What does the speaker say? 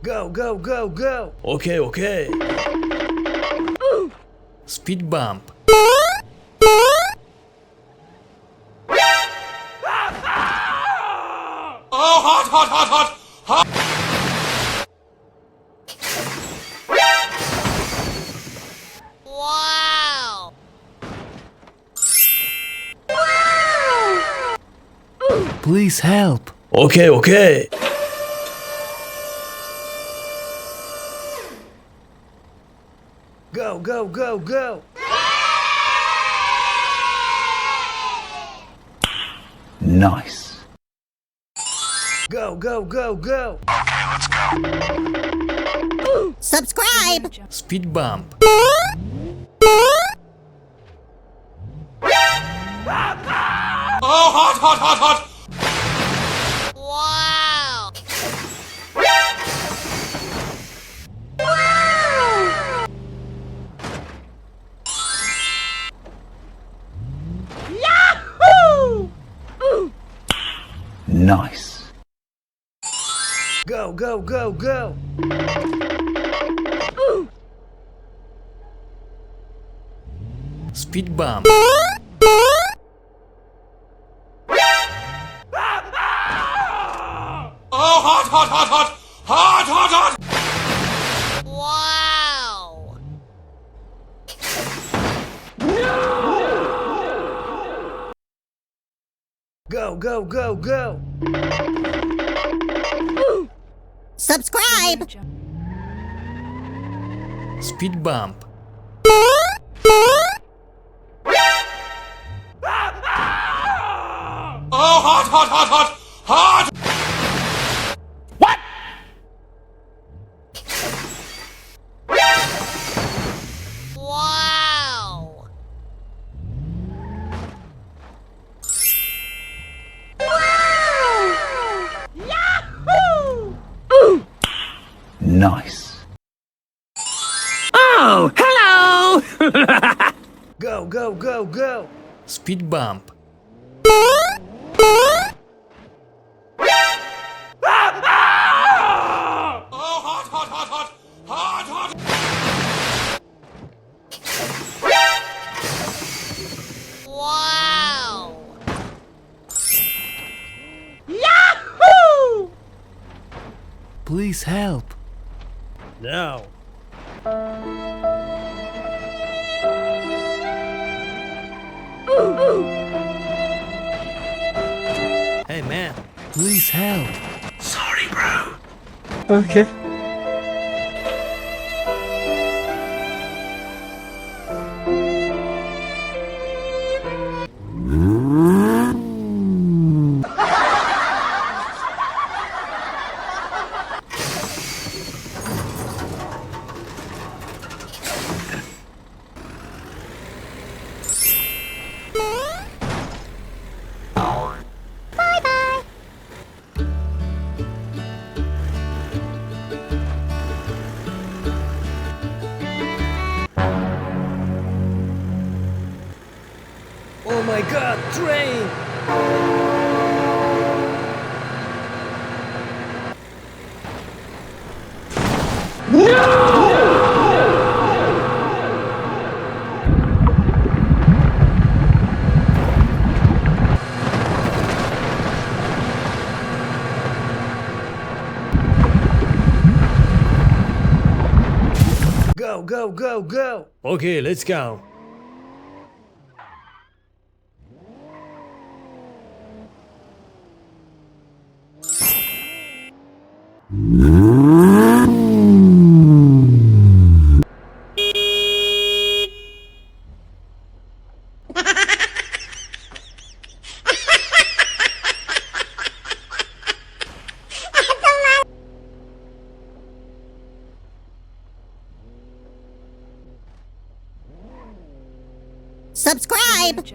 Go, go, go, go. Okay, okay. Speed bump. Oh, hot, hot, hot, hot, hot! Wow! Please help. Okay, okay. Go, go, go, go. Nice. Go, go, go, go. Okay, let's go. Subscribe! Speed bump. Oh, hot, hot, hot, hot! Wow! Yahoo! Nice. Go, go, go, go. Speed bump. Oh, hot, hot, hot, hot! Hot, hot, hot! Wow! Go, go, go, go. Subscribe! Speed bump. Oh, hot, hot, hot, hot! Hot! What? Wow! Yahoo! Nice. Oh, hello! Go, go, go, go. Speed bump. Oh, hot, hot, hot, hot! Hot, hot! Wow! Yahoo! Please help. Now. Hey man, please help. Sorry, bro. Okay. Oh my god, train! Go, go, go, go! Okay, let's go. Subscribe!